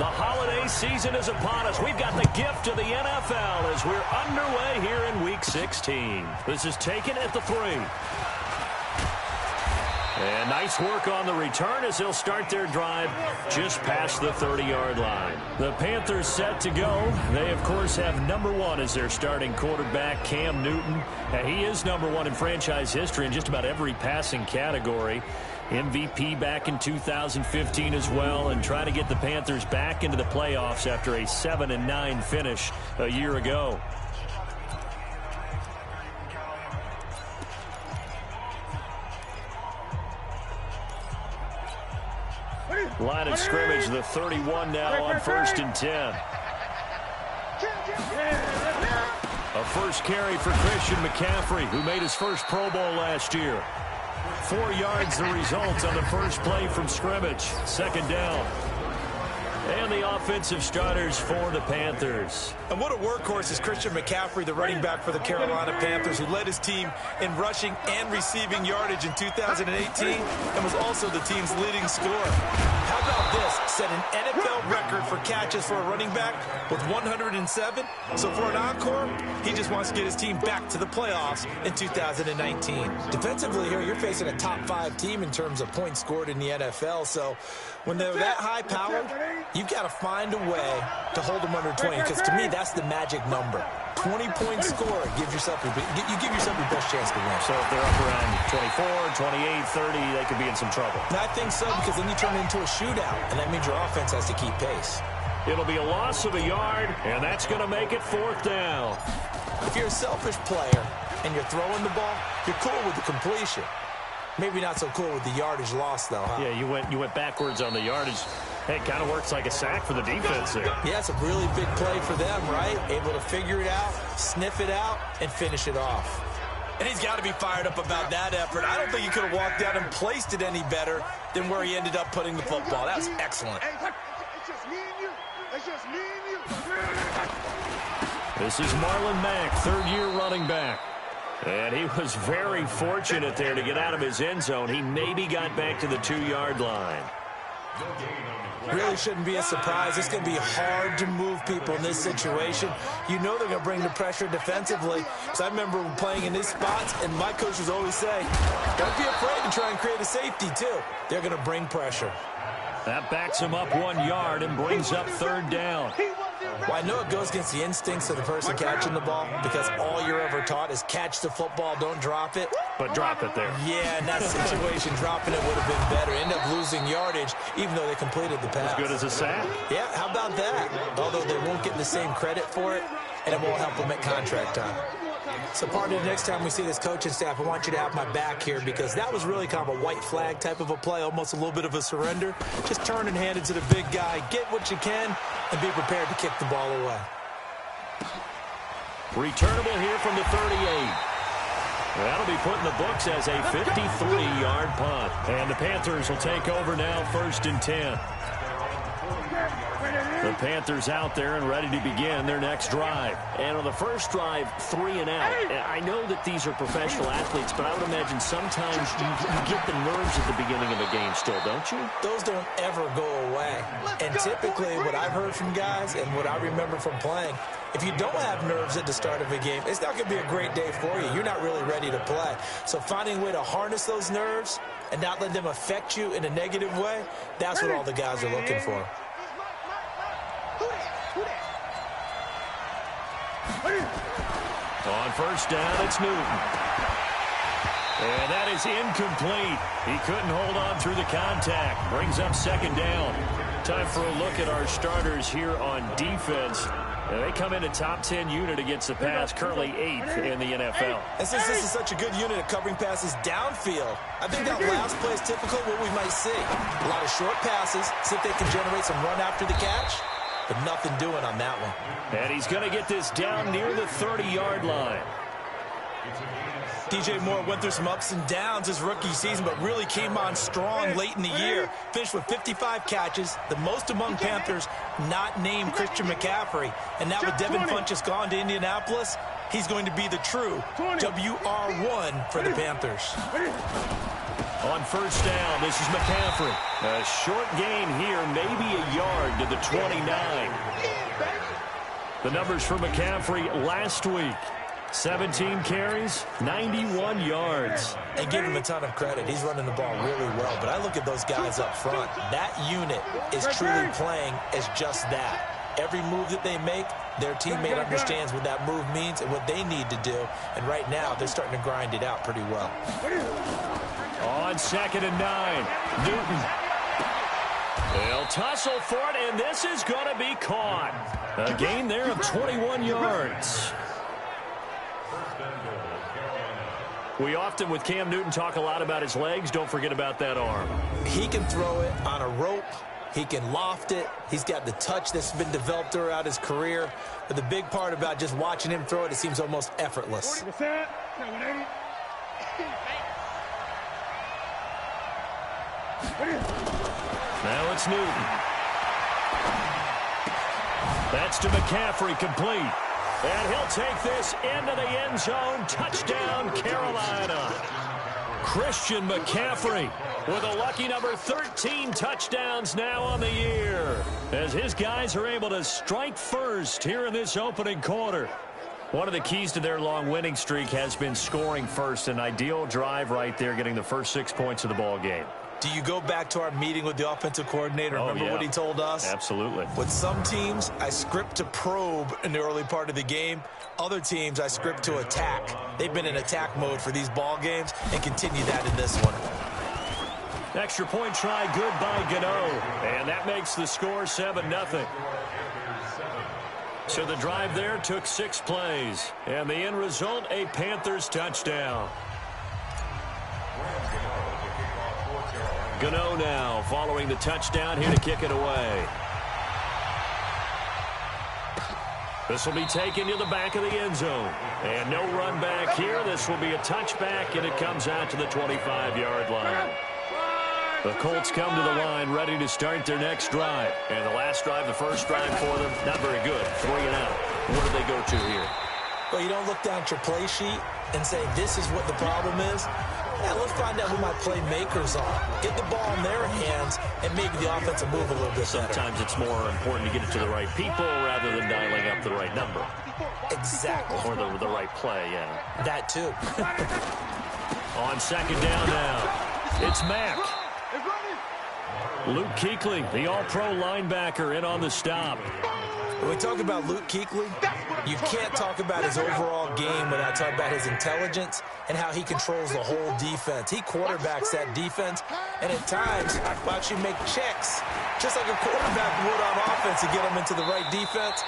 The holiday season is upon us. We've got the gift of the NFL as we're underway here in Week 16. This is taken at the 3. And nice work on the return as they'll start their drive just past the 30-yard line. The Panthers set to go. They, of course, have number 1 as their starting quarterback, Cam Newton. He is number 1 in franchise history in just about every passing category. MVP back in 2015 as well, and trying to get the Panthers back into the playoffs after a 7-9 finish a year ago. Line of scrimmage, the 31 now on 1st and 10. A first carry for Christian McCaffrey, who made his first Pro Bowl last year. 4 yards the result on the first play from scrimmage. 2nd down. And the offensive starters for the Panthers. And what a workhorse is Christian McCaffrey, the running back for the Carolina Panthers, who led his team in rushing and receiving yardage in 2018 and was also the team's leading scorer. How about this? Set an NFL record for catches for a running back with 107. So for an encore, he just wants to get his team back to the playoffs in 2019. Defensively here, you're facing a top 5 team in terms of points scored in the NFL. So when they're that high-powered, you've got to find a way to hold them under 20, because to me, that's the magic number. 20-point score gives yourself your best chance to win. So if they're up around 24, 28, 30, they could be in some trouble. And I think so, because then you turn it into a shootout, and that means your offense has to keep pace. It'll be a loss of a yard, and that's going to make it 4th down. If you're a selfish player and you're throwing the ball, you're cool with the completion. Maybe not so cool with the yardage loss, though, huh? Yeah, you went backwards on the yardage. Hey, it kind of works like a sack for the defense there. Yeah, it's a really big play for them, right? Able to figure it out, sniff it out, and finish it off. And he's got to be fired up about that effort. I don't think he could have walked out and placed it any better than where he ended up putting the football. That was excellent. This is Marlon Mack, 3rd-year running back. And he was very fortunate there to get out of his end zone. He maybe got back to the 2-yard line. Really shouldn't be a surprise. It's going to be hard to move people in this situation. You know they're going to bring the pressure defensively. So I remember playing in these spots, and my coaches always say, don't be afraid to try and create a safety, too. They're going to bring pressure. That backs him up 1 yard and brings up 3rd down. Well, I know it goes against the instincts of the person catching the ball, because all you're ever taught is catch the football, don't drop it. But drop it there. Yeah, in that situation, dropping it would have been better. End up losing yardage, even though they completed the pass. As good as a sack. Yeah, how about that? Although they won't get the same credit for it, and it won't help them at contract time. So, partner, next time we see this coaching staff, I want you to have my back here, because that was really kind of a white flag type of a play, almost a little bit of a surrender. Just turn and hand it to the big guy, get what you can, and be prepared to kick the ball away. Returnable here from the 38. That'll be put in the books as a 53-yard punt. And the Panthers will take over now, 1st and 10. The Panthers out there and ready to begin their next drive. And on the first drive, 3 and out. I know that these are professional athletes, but I would imagine sometimes you get the nerves at the beginning of a game still, don't you? Those don't ever go away. And typically what I've heard from guys and what I remember from playing, if you don't have nerves at the start of a game, it's not going to be a great day for you. You're not really ready to play. So finding a way to harness those nerves and not let them affect you in a negative way, that's what all the guys are looking for. On 1st down, it's Newton. And that is incomplete. He couldn't hold on through the contact. Brings up 2nd down. Time for a look at our starters here on defense. They come in a top 10 unit against the pass, currently 8th in the NFL. And since this is such a good unit at covering passes downfield, I think that last play is typical of what we might see. A lot of short passes, see if they can generate some run after the catch, but nothing doing on that one. And he's going to get this down near the 30-yard line. DJ Moore went through some ups and downs his rookie season, but really came on strong late in the year. Finished with 55 catches, the most among Panthers not named Christian McCaffrey. And now with Devin Funchess gone to Indianapolis, he's going to be the true WR1 for the Panthers. On first down, this is McCaffrey. A short gain here, maybe a yard to the 29. The numbers for McCaffrey last week. 17 carries, 91 yards. And give him a ton of credit. He's running the ball really well. But I look at those guys up front. That unit is truly playing as just that. Every move that they make, their teammate understands what that move means and what they need to do. And right now, they're starting to grind it out pretty well. On 2nd and 9, Newton. They'll tussle for it, and this is going to be caught. A gain there of 21 yards. We often, with Cam Newton, talk a lot about his legs. Don't forget about that arm. He can throw it on a rope. He can loft it. He's got the touch that's been developed throughout his career. But the big part about just watching him throw it, it seems almost effortless. Now it's Newton. That's to McCaffrey, complete. And he'll take this into the end zone. Touchdown, Carolina. Christian McCaffrey with a lucky number 13 touchdowns now on the year, as his guys are able to strike first here in this opening quarter. One of the keys to their long winning streak has been scoring first. An ideal drive right there, getting the first 6 points of the ball game. Do you go back to our meeting with the offensive coordinator? Remember what he told us? Absolutely. With some teams, I script to probe in the early part of the game. Other teams, I script to attack. They've been in attack mode for these ball games and continue that in this one. Extra point try, good by Gano. And that makes the score 7-0. So the drive there took 6 plays. And the end result, a Panthers touchdown. Gano now following the touchdown here to kick it away. This will be taken to the back of the end zone. And no run back here. This will be a touchback, and it comes out to the 25-yard line. The Colts come to the line ready to start their next drive. And the last drive, the first drive for them, not very good. 3 and out. What do they go to here? Well, you don't look down at your play sheet and say, this is what the problem is. Yeah, let's find out who my playmakers are. Get the ball in their hands and maybe the offense will move a little bit better. Sometimes it's more important to get it to the right people rather than dialing up the right number. Exactly. Or the right play, yeah. That too. On 2nd down now, it's Mack. Luke Kuechly, the all-pro linebacker, in on the stop. When we talk about Luke Kuechly, you can't talk about his overall game without talking about his intelligence and how he controls the whole defense. He quarterbacks that defense, and at times will actually make checks, just like a quarterback would on offense to get them into the right defense.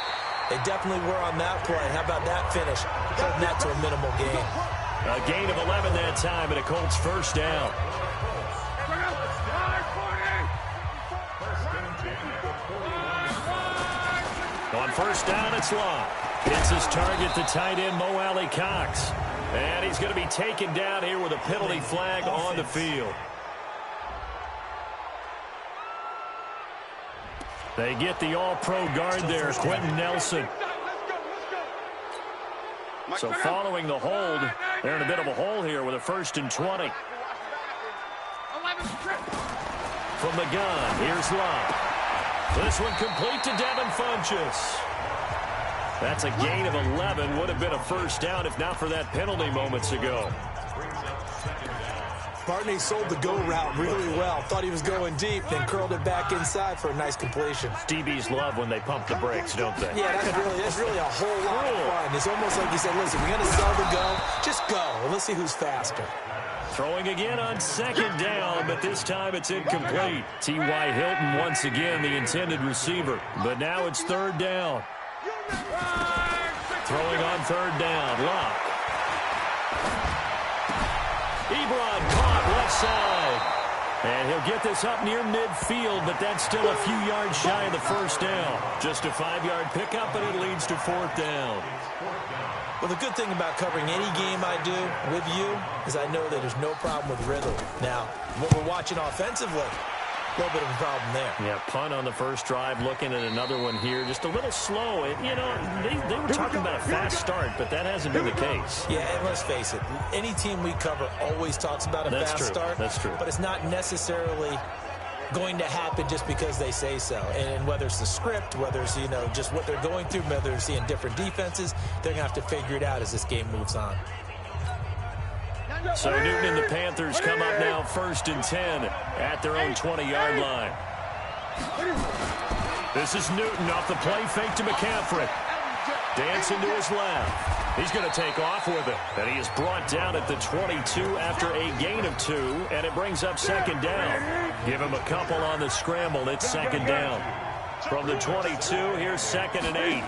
They definitely were on that play. How about that finish? Holding that to a minimal gain. A gain of 11 that time, and a Colts first down. On first down, it's Long. Hits his target, the tight end, Mo Alley-Cox. And he's going to be taken down here with a penalty flag on the field. They get the all-pro guard there, Quentin Nelson. So following the hold, they're in a bit of a hole here with a 1st and 20. From the gun, here's Long. This one complete to Devin Funchess. That's a gain of 11. Would have been a first down if not for that penalty moments ago. Barney sold the go route really well. Thought he was going deep, then curled it back inside for a nice completion. DBs love when they pump the brakes, don't they? Yeah, that's really a whole lot of fun. It's almost like you said, listen, we're going to sell the go. Just go, and let's see who's faster. Throwing again on 2nd down, but this time it's incomplete. T.Y. Hilton once again the intended receiver, but now it's 3rd down. Throwing on 3rd down, Locke. Ebron caught left side. And he'll get this up near midfield, but that's still a few yards shy of the first down. Just a 5-yard pickup, and it leads to 4th down. Well, the good thing about covering any game I do with you is I know that there's no problem with rhythm. Now, what we're watching offensively, A little bit of a problem there. Yeah, punt on the first drive, looking at another one here. Just a little slow. You know, they were talking about a fast start, but that hasn't been the case. Yeah, and let's face it, any team we cover always talks about a fast start. That's true. But it's not necessarily going to happen just because they say so. And whether it's the script, whether it's, you know, just what they're going through, whether they're seeing different defenses, they're going to have to figure it out as this game moves on. So Newton and the Panthers come up now 1st and 10 at their own 20-yard line. This is Newton off the play fake to McCaffrey. Dancing to his left. He's going to take off with it. And he is brought down at the 22 after a gain of 2, and it brings up 2nd down. Give him a couple on the scramble. It's 2nd down. From the 22, here's 2nd and 8.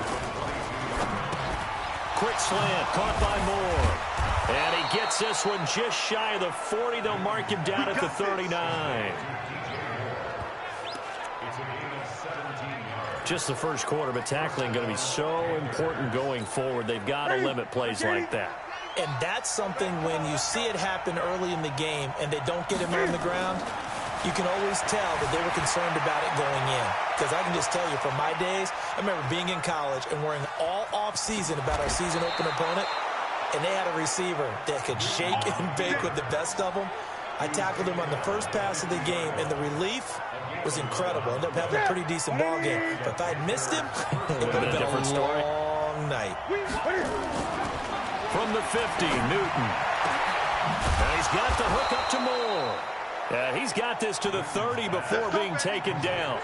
Quick slant, caught by Moore. And he gets this one just shy of the 40. They'll mark him down at the 39. Just the first quarter, but tackling going to be so important going forward. They've got to limit plays like that. And that's something when you see it happen early in the game and they don't get him on the ground, you can always tell that they were concerned about it going in. Because I can just tell you from my days, I remember being in college and worrying all off-season about our season open opponent. And they had a receiver that could shake and bake with the best of them. I tackled him on the first pass of the game, and the relief was incredible. Ended up having a pretty decent ball game. But if I'd missed him, it would have been a long night. From the 50, Newton. And he's got the hook up to Moore. Yeah, he's got this to the 30 before being taken down.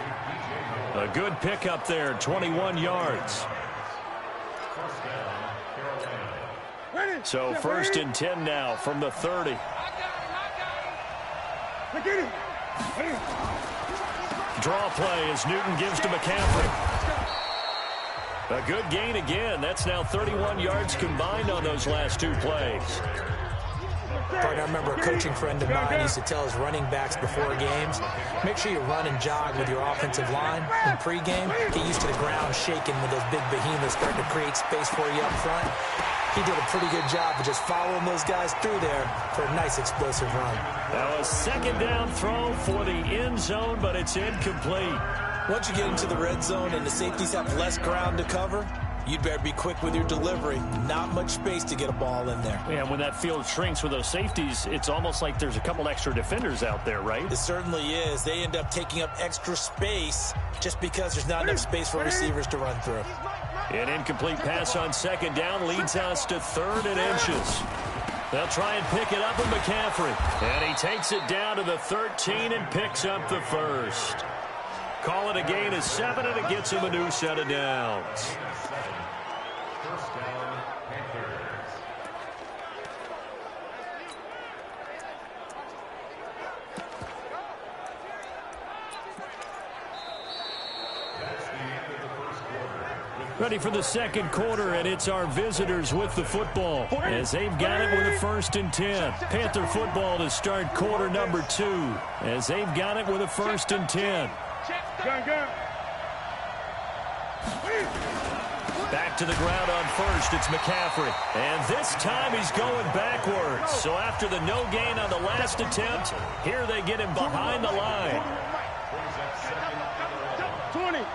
A good pickup there, 21 yards. So 1st and 10 now from the 30. Draw play as Newton gives to McCaffrey. A good gain again. That's now 31 yards combined on those last 2 plays. Partner, I remember a coaching friend of mine used to tell his running backs before games, make sure you run and jog with your offensive line in pregame. Get used to the ground shaking when those big behemoths start to create space for you up front. He did a pretty good job of just following those guys through there for a nice explosive run. That was 2nd down throw for the end zone, but it's incomplete. Once you get into the red zone and the safeties have less ground to cover, you'd better be quick with your delivery. Not much space to get a ball in there. Yeah, when that field shrinks with those safeties, it's almost like there's a couple extra defenders out there, right? It certainly is. They end up taking up extra space just because there's not enough space for receivers to run through. An incomplete pass on 2nd down leads us to 3rd and inches. They'll try and pick it up with McCaffrey. And he takes it down to the 13 and picks up the 1st. Call it a gain of 7, and it gets him a new set of downs. Ready for the 2nd quarter, and it's our visitors with the football as they've got it with a 1st and 10. Panther football to start quarter number 2 as they've got it with a 1st and 10. Back to the ground on 1st, it's McCaffrey. And this time he's going backwards. So after the no gain on the last attempt, here they get him behind the line. 20.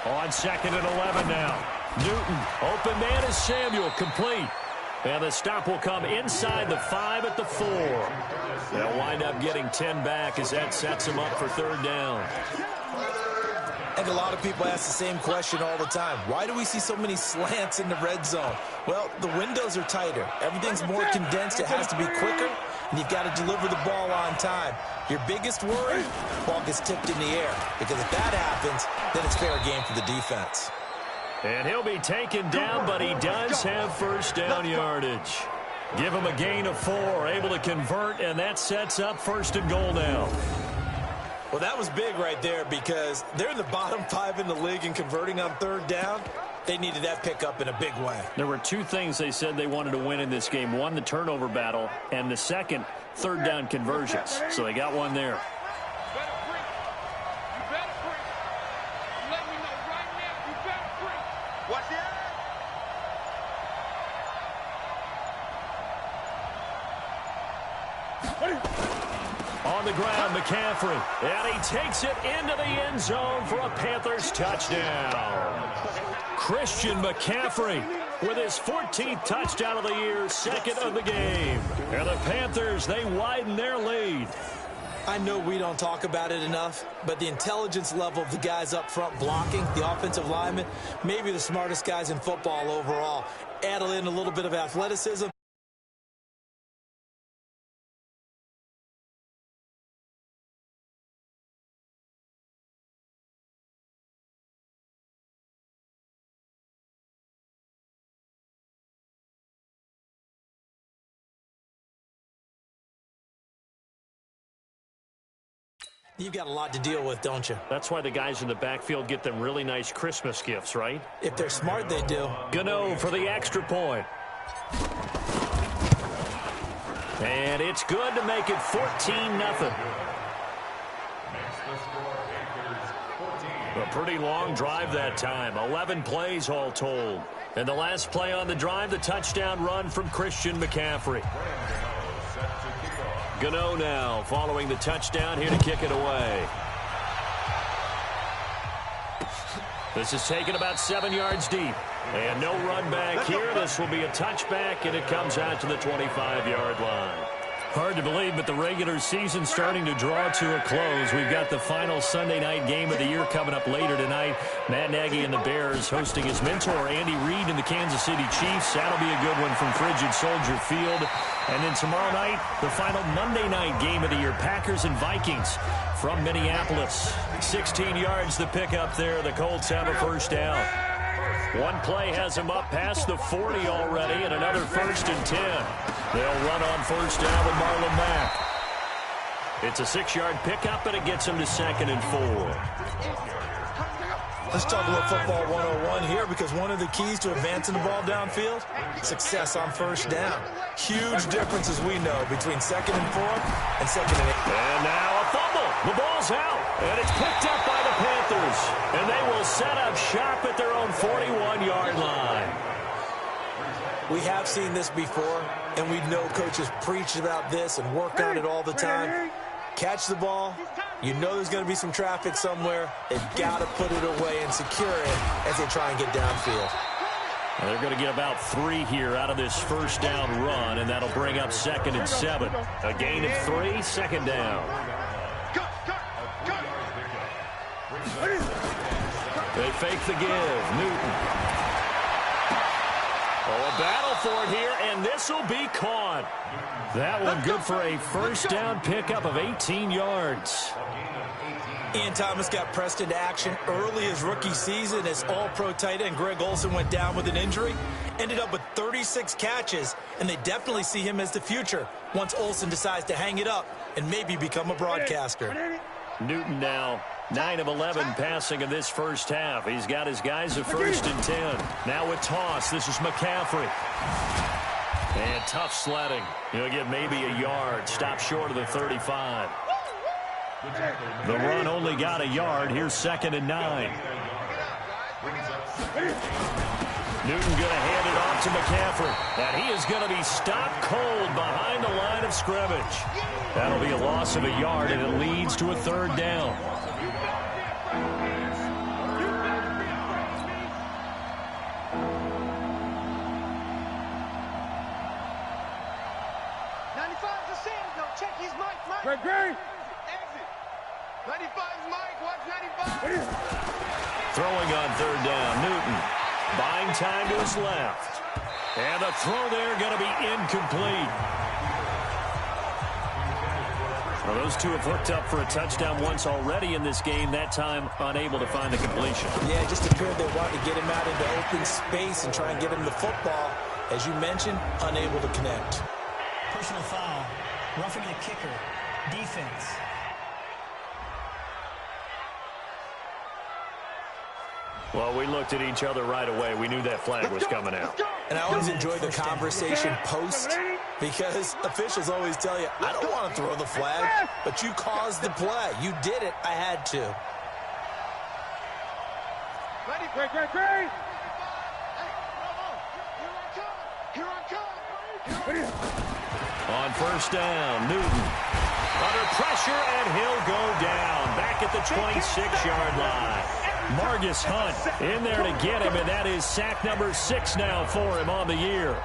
On 2nd and 11 now. Newton, open man is Samuel, complete. And the stop will come inside the 5 at the 4. They'll wind up getting 10 back as that sets them up for 3rd down. I think a lot of people ask the same question all the time. Why do we see so many slants in the red zone? Well, the windows are tighter. Everything's more condensed. It has to be quicker, and you've got to deliver the ball on time. Your biggest worry, ball gets tipped in the air. Because if that happens, then it's fair game for the defense. And he'll be taken down, but he does have 1st down yardage. Give him a gain of 4, able to convert, and that sets up 1st and goal now. Well, that was big right there because they're in the bottom 5 in the league in converting on 3rd down. They needed that pickup in a big way. There were 2 things they said they wanted to win in this game. One, the turnover battle, and the second, 3rd down conversions. So they got one there. On the ground, McCaffrey. And he takes it into the end zone for a Panthers touchdown. Christian McCaffrey with his 14th touchdown of the year, second of the game. And the Panthers, they widen their lead. I know we don't talk about it enough, but the intelligence level of the guys up front blocking, the offensive linemen, maybe the smartest guys in football overall. Add in a little bit of athleticism. You've got a lot to deal with, don't you? That's why the guys in the backfield get them really nice Christmas gifts, right? If they're smart, they do. Gano for the extra point. And it's good to make it 14-0. A pretty long drive that time. 11 plays all told. And the last play on the drive, the touchdown run from Christian McCaffrey. Gano now following the touchdown here to kick it away. This is taken about 7 yards deep. And no run back here. This will be a touchback, and it comes out to the 25-yard line. Hard to believe, but the regular season starting to draw to a close. We've got the final Sunday night game of the year coming up later tonight. Matt Nagy and the Bears hosting his mentor, Andy Reid, and the Kansas City Chiefs. That'll be a good one from Frigid Soldier Field. And then tomorrow night, the final Monday night game of the year, Packers and Vikings from Minneapolis. 16 yards the pickup there. The Colts have a first down. One play has him up past the 40 already, and another 1st and 10. They'll run on first down with Marlon Mack. It's a 6-yard pickup, and it gets him to 2nd and 4. Let's talk a little football 101 here, because one of the keys to advancing the ball downfield, success on first down. Huge difference, as we know, between 2nd and 4 and 2nd and 8. And now a fumble. The ball's out, and it's picked up by the Panthers. And they will set up shop at their own 41-yard line. We have seen this before, and we know coaches preach about this and work on it all the time. Catch the ball. You know there's going to be some traffic somewhere. They've got to put it away and secure it as they try and get downfield. Well, they're going to get about 3 here out of this first down run, and that'll bring up 2nd and 7. A gain of 3, 2nd down. They fake the give. Newton. Oh, a battle for it here, and this will be caught. That one good for a first down pickup of 18 yards. Ian Thomas got pressed into action early his rookie season as all-pro tight end Greg Olsen went down with an injury. Ended up with 36 catches, and they definitely see him as the future once Olsen decides to hang it up and maybe become a broadcaster. Newton now 9 of 11 passing in this first half. He's got his guys at 1st and 10. Now with toss, this is McCaffrey. And tough sledding. He'll get maybe a yard. Stop short of the 35. The run only got a yard. Here's 2nd and 9. Newton going to hand it off to McCaffrey. And he is going to be stopped cold behind the line of scrimmage. That'll be a loss of a yard, and it leads to a 3rd down. Great. Exit. 95's Mike. Watch 95. Throwing on 3rd down. Newton buying time to his left. And the throw there going to be incomplete. Well, those two have hooked up for a touchdown once already in this game. That time unable to find the completion. Yeah, it just appeared they wanted to get him out into open space and try and get him the football. As you mentioned, unable to connect. Personal foul. Roughing the kicker. Defense. Well, we looked at each other right away. We knew that flag was coming out. And I always enjoy the conversation post, because officials always tell you, I don't want to throw the flag, but you caused the play. You did it. I had to. Great. On first down, Newton. Under pressure, and he'll go down. Back at the 26-yard line. Margus Hunt in there to get him, and that is sack number 6 now for him on the year.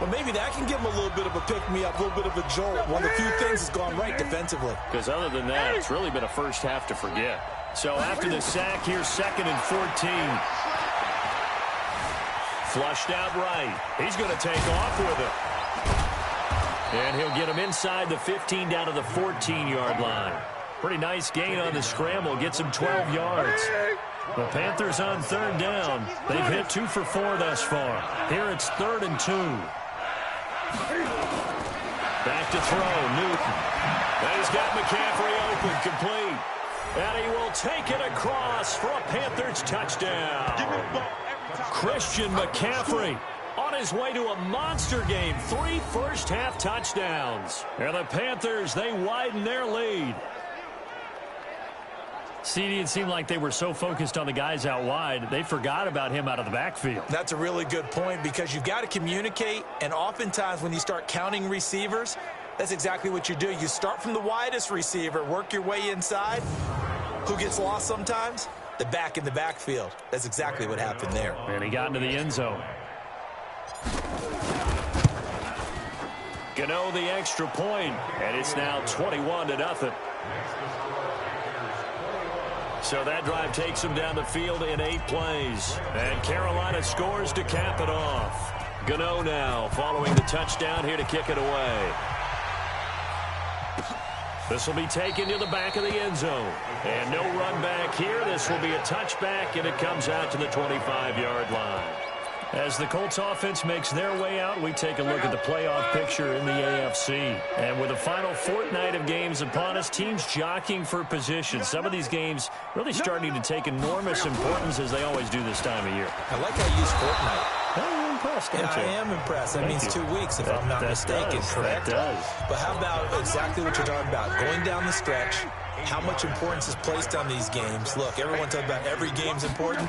Well, maybe that can give him a little bit of a pick-me-up, a little bit of a jolt. One of the few things has gone right defensively. Because other than that, it's really been a first half to forget. So after the sack, here's 2nd and 14. Flushed out right. He's going to take off with it. And he'll get him inside the 15 down to the 14-yard line. Pretty nice gain on the scramble. Gets him 12 yards. The Panthers on 3rd down. They've hit 2 for 4 thus far. Here it's 3rd and 2. Back to throw, Newton. And he's got McCaffrey open, complete. And he will take it across for a Panthers touchdown. Christian McCaffrey on his way to a monster game. 3 first-half touchdowns. And the Panthers, they widen their lead. CD, it seemed like they were so focused on the guys out wide, they forgot about him out of the backfield. That's a really good point because you've got to communicate, and oftentimes when you start counting receivers, that's exactly what you do. You start from the widest receiver, work your way inside. Who gets lost sometimes? The back in the backfield. That's exactly what happened there. And he got into the end zone. Gano the extra point, and it's now 21-0. So that drive takes him down the field in 8 plays. And Carolina scores to cap it off. Gano now following the touchdown here to kick it away. This will be taken to the back of the end zone. And no run back here. This will be a touchback, and it comes out to the 25-yard line. As the Colts offense makes their way out, we take a look at the playoff picture in the AFC. And with the final fortnight of games upon us, teams jockeying for position. Some of these games really starting to take enormous importance as they always do this time of year. I like how you use fortnight. I'm impressed, Yeah, I am impressed. That means 2 weeks, if I'm not mistaken, correct? That does. But how about exactly what you're talking about? Going down the stretch, how much importance is placed on these games? Look, everyone talks about every game's important.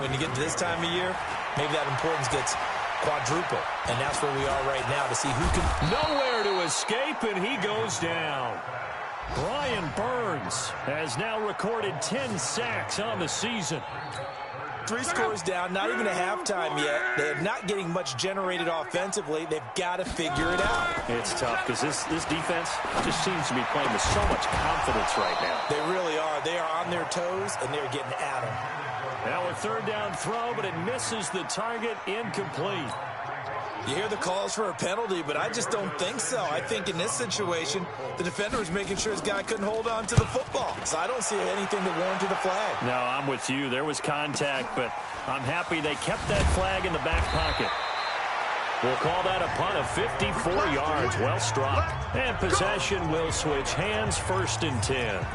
When you get to this time of year, maybe that importance gets quadruple. And that's where we are right now to see who can... Nowhere to escape, and he goes down. Brian Burns has now recorded 10 sacks on the season. 3 scores down, not even a halftime yet. They're not getting much generated offensively. They've got to figure it out. It's tough because this defense just seems to be playing with so much confidence right now. They really are. They are on their toes, and they're getting at them. Now a 3rd down throw, but it misses the target, incomplete. You hear the calls for a penalty, but I just don't think so. I think in this situation, the defender was making sure his guy couldn't hold on to the football. So I don't see anything that warranted a flag. No, I'm with you. There was contact, but I'm happy they kept that flag in the back pocket. We'll call that a punt of 54 yards. Well struck. And possession will switch hands, 1st and 10.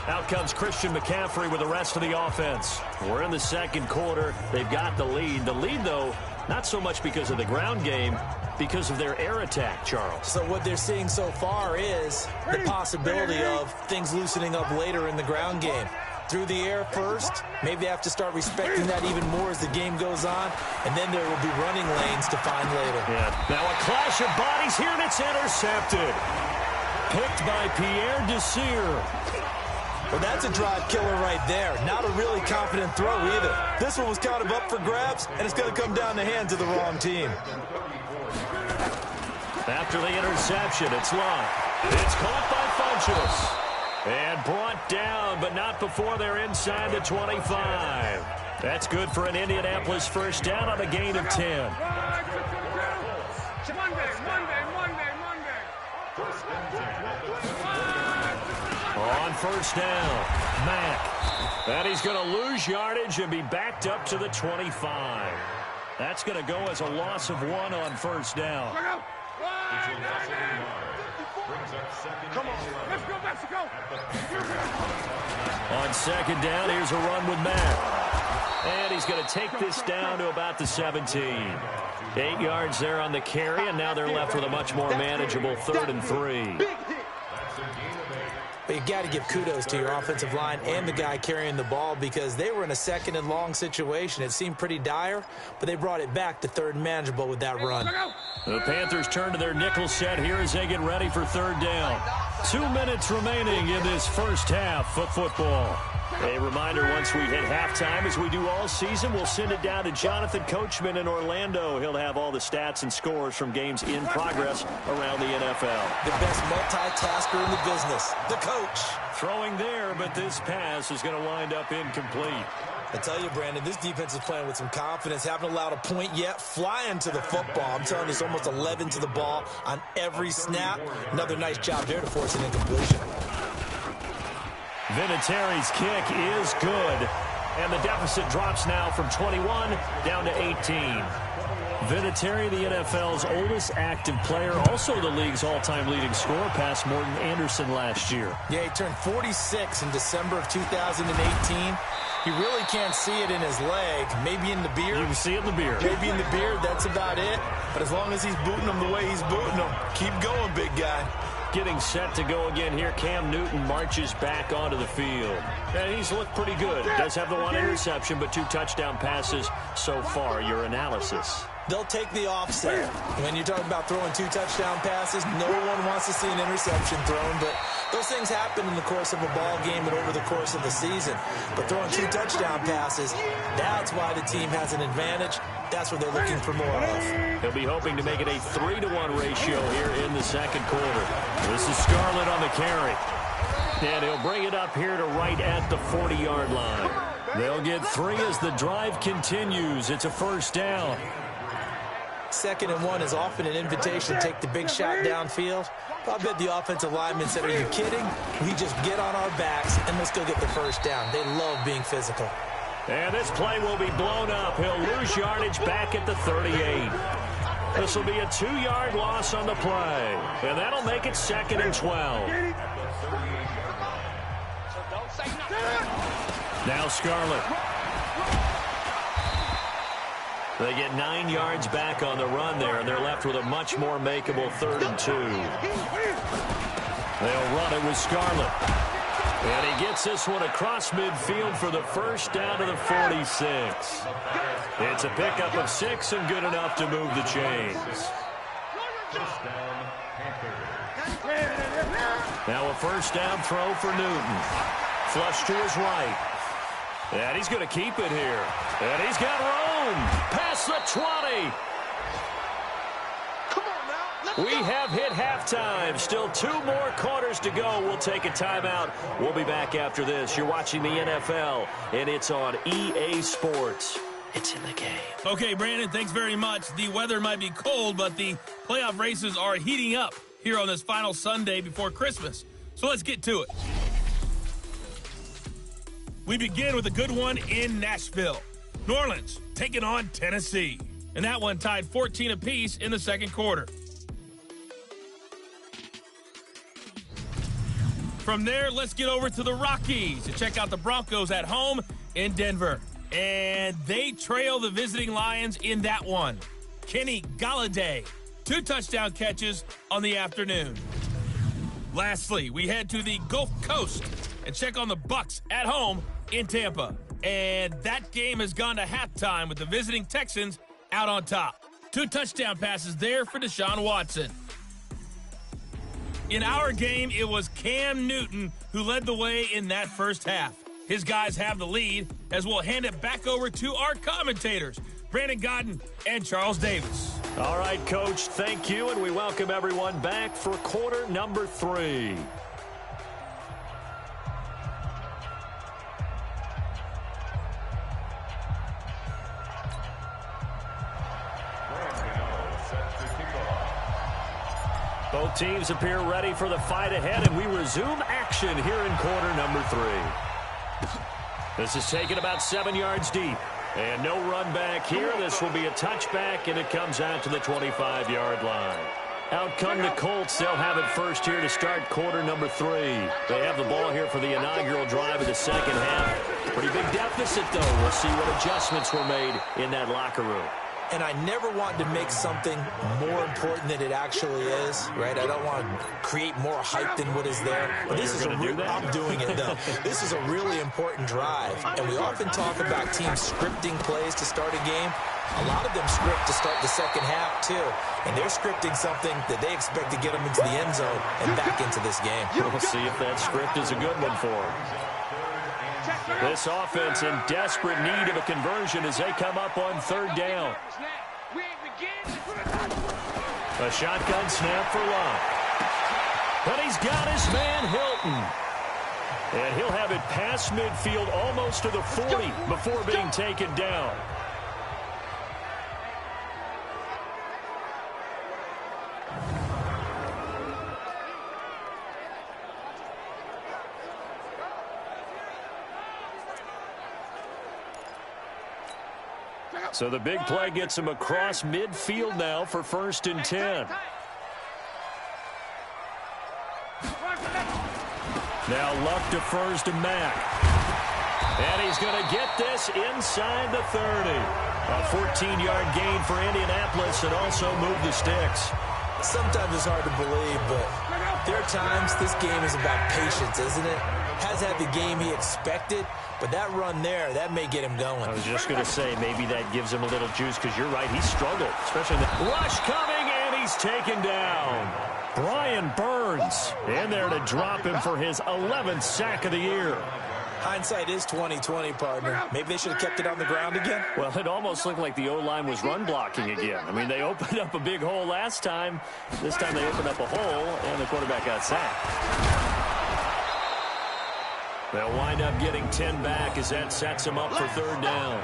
Out comes Christian McCaffrey with the rest of the offense. We're in the 2nd quarter. They've got the lead. The lead, though, not so much because of the ground game, because of their air attack, Charles. So what they're seeing so far is the possibility of things loosening up later in the ground game. Through the air first, maybe they have to start respecting that even more as the game goes on, and then there will be running lanes to find later. Yeah. Now a clash of bodies here, and it's intercepted. Picked by Pierre Desir. Well, that's a drive killer right there. Not a really confident throw either. This one was kind of up for grabs, and it's going to come down the hands of the wrong team. After the interception, it's long. It's caught by Funchess. And brought down, but not before they're inside the 25. That's good for an Indianapolis 1st down on a gain of 10. On 1st down, Mack. And he's going to lose yardage and be backed up to the 25. That's going to go as a loss of 1 on 1st down. Come on, let's go, Mexico! On 2nd down, here's a run with Mack. And he's going to take this down to about the 17. 8 yards there on the carry, and now they're left with a much more manageable 3rd and 3. But you got to give kudos to your offensive line and the guy carrying the ball because they were in a 2nd and long situation. It seemed pretty dire, but they brought it back to 3rd and manageable with that run. The Panthers turn to their nickel set here as they get ready for 3rd down. 2 minutes remaining in this first half of football. A reminder, once we hit halftime, as we do all season, we'll send it down to Jonathan Coachman in Orlando. He'll have all the stats and scores from games in progress around the NFL. The best multitasker in the business, the coach. Throwing there, but this pass is going to wind up incomplete. I tell you, Brandon, this defense is playing with some confidence. Haven't allowed a point yet. Flying to the football. I'm telling you, it's almost 11 to the ball on every snap. Another nice job there to force an incompletion. Vinatieri's kick is good. And the deficit drops now from 21 down to 18. Vinatieri, the NFL's oldest active player, also the league's all-time leading scorer, past Morton Anderson last year. Yeah, he turned 46 in December of 2018. He really can't see it in his leg. Maybe in the beard. You can see it in the beard. Maybe in the beard, that's about it. But as long as he's booting him the way he's booting him, keep going, big guy. Getting set to go again here. Cam Newton marches back onto the field. And he's looked pretty good. Does have the one interception, but 2 touchdown passes so far. Your analysis? They'll take the offset. When you're talking about throwing 2 touchdown passes, no one wants to see an interception thrown, but those things happen in the course of a ball game and over the course of the season. But throwing 2 touchdown passes, that's why the team has an advantage. That's what they're looking for more of. He'll be hoping to make it a 3-to-1 ratio here in the second quarter. This is Scarlett on the carry. And he'll bring it up here to right at the 40-yard line. They'll get 3 as the drive continues. It's a first down. 2nd and 1 is often an invitation to take the big shot downfield. I bet the offensive lineman said, are you kidding? We just get on our backs and let's go get the first down. They love being physical. And this play will be blown up. He'll lose yardage back at the 38. This will be a 2-yard loss on the play. And that'll make it 2nd and 12. Now Scarlett. They get 9 yards back on the run there, and they're left with a much more makeable 3rd and 2. They'll run it with Scarlett. And he gets this one across midfield for the first down to the 46. It's a pickup of 6 and good enough to move the chains. Now a first down throw for Newton. Flush to his right. And he's going to keep it here. And he's got room. Past the 20. We have hit halftime. Still 2 more quarters to go. We'll take a timeout. We'll be back after this. You're watching the NFL, and it's on EA Sports. It's in the game. Okay, Brandon, thanks very much. The weather might be cold, but the playoff races are heating up here on this final Sunday before Christmas. So let's get to it. We begin with a good one in Nashville. New Orleans taking on Tennessee. And that one tied 14 apiece in the second quarter. From there, let's get over to the Rockies to check out the Broncos at home in Denver. And they trail the visiting Lions in that one. Kenny Golladay, 2 touchdown catches on the afternoon. Lastly, we head to the Gulf Coast and check on the Bucs at home in Tampa. And that game has gone to halftime with the visiting Texans out on top. 2 touchdown passes there for Deshaun Watson. In our game, it was Cam Newton who led the way in that first half. His guys have the lead as we'll hand it back over to our commentators, Brandon Godden and Charles Davis. All right, Coach, thank you, and we welcome everyone back for quarter number 3. Both teams appear ready for the fight ahead, and we resume action here in quarter number 3. This is taken about 7 yards deep. And no run back here. This will be a touchback, and it comes out to the 25-yard line. Out come the Colts. They'll have it first here to start quarter number 3. They have the ball here for the inaugural drive of the second half. Pretty big deficit, though. We'll see what adjustments were made in that locker room. And I never want to make something more important than it actually is, right? I don't want to create more hype than what is there. But this is I'm doing it, though. This is a really important drive. And we often talk about teams scripting plays to start a game. A lot of them script to start the second half, too. And they're scripting something that they expect to get them into the end zone and back into this game. We'll see if that script is a good one for them. This offense in desperate need of a conversion as they come up on third down. A shotgun snap for Love. But he's got his man Hilton. And he'll have it past midfield almost to the 40 before being taken down. So the big play gets him across midfield now for 1st and 10. Now Luck defers to Mack. And he's going to get this inside the 30. A 14-yard gain for Indianapolis and also move the sticks. Sometimes it's hard to believe, but there are times this game is about patience, isn't it? Has had the game he expected, but that run there, that may get him going. I was just going to say, maybe that gives him a little juice because you're right, he struggled. Especially the rush coming, and he's taken down. Brian Burns in there to drop him for his 11th sack of the year. Hindsight is 20/20, partner. Maybe they should have kept it on the ground again. Well, it almost looked like the O-line was run blocking again. I mean, they opened up a big hole last time. This time they opened up a hole, and the quarterback got sacked. They'll wind up getting 10 back as that sets them up for third down.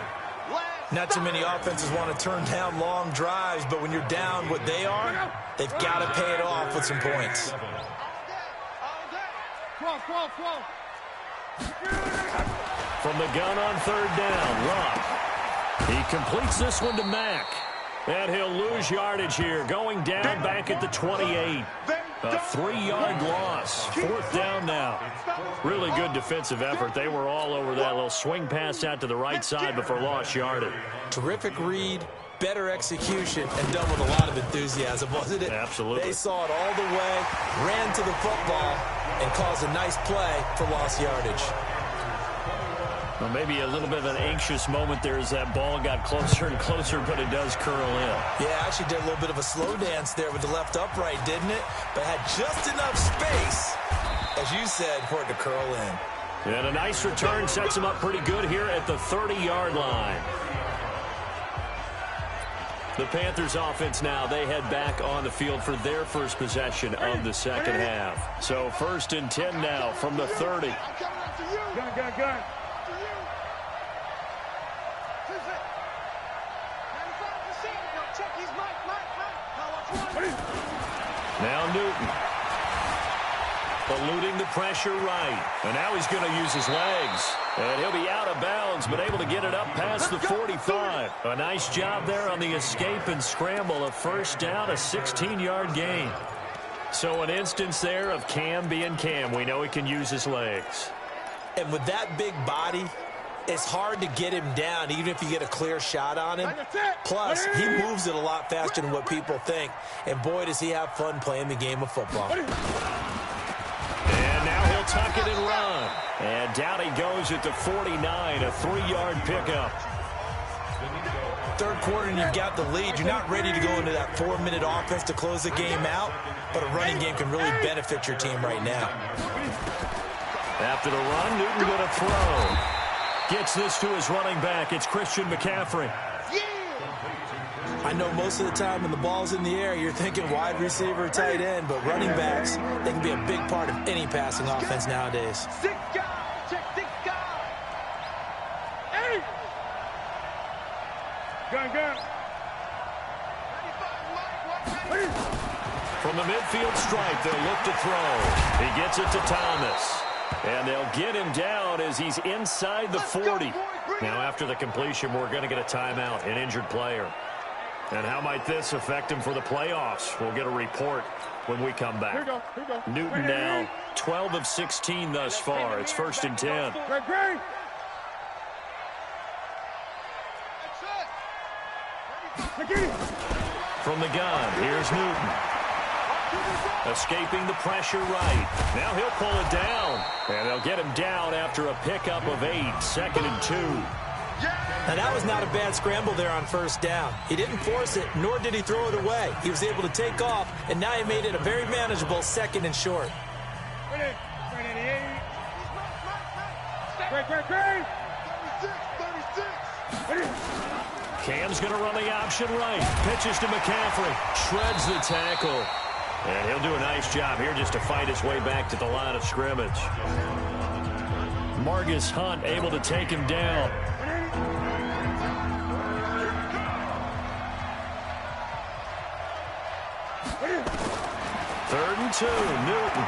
Not too many offenses want to turn down long drives, but when you're down what they are, they've got to pay it off with some points. From the gun on third down, Luck. He completes this one to Mack. And he'll lose yardage here, going down back at the 28. A 3-yard loss. 4th down now. Really good defensive effort. They were all over that little swing pass out to the right side before lost yardage. Terrific read, better execution, and done with a lot of enthusiasm, wasn't it? Absolutely. They saw it all the way, ran to the football, and caused a nice play for lost yardage. Well, maybe a little bit of an anxious moment there as that ball got closer and closer, but it does curl in. Yeah, actually did a little bit of a slow dance there with the left upright, didn't it? But had just enough space, as you said, for it to curl in. And a nice return sets him up pretty good here at the 30-yard line. The Panthers offense now, they head back on the field for their first possession of the second half. So 1st and 10 now from the 30. Gun. Now Newton. Eluding the pressure right. And now he's going to use his legs. And he'll be out of bounds, but able to get it up past the 45. A nice job there on the escape and scramble. A 1st down, a 16-yard gain. So an instance there of Cam being Cam. We know he can use his legs. And with that big body, it's hard to get him down, even if you get a clear shot on him. Plus, he moves it a lot faster than what people think. And boy, does he have fun playing the game of football. And now he'll tuck it and run. And down he goes at the 49, a 3-yard pickup. Third quarter and you've got the lead. You're not ready to go into that 4-minute offense to close the game out, but a running game can really benefit your team right now. After the run, Newton going to throw. Gets this to his running back. It's Christian McCaffrey. I know most of the time when the ball's in the air, you're thinking wide receiver, tight end, but running backs, they can be a big part of any passing offense nowadays. Gun. From the midfield stripe, they'll look to throw. He gets it to Thomas. And they'll get him down as he's inside the 40. Now, after the completion, we're going to get a timeout, an injured player. And how might this affect him for the playoffs? We'll get a report when we come back. Here we go. Newton now 12 of 16 thus far. It's 1st and 10. Great. From the gun, here's Newton. Escaping the pressure right. Now he'll pull it down. And they'll get him down after a pickup of 8, 2nd and 2. Now, that was not a bad scramble there on first down. He didn't force it, nor did he throw it away. He was able to take off, and now he made it a very manageable 2nd and short. Cam's going to run the option right. Pitches to McCaffrey. Shreds the tackle. And he'll do a nice job here just to fight his way back to the line of scrimmage. Margus Hunt able to take him down. Third and 2, Newton.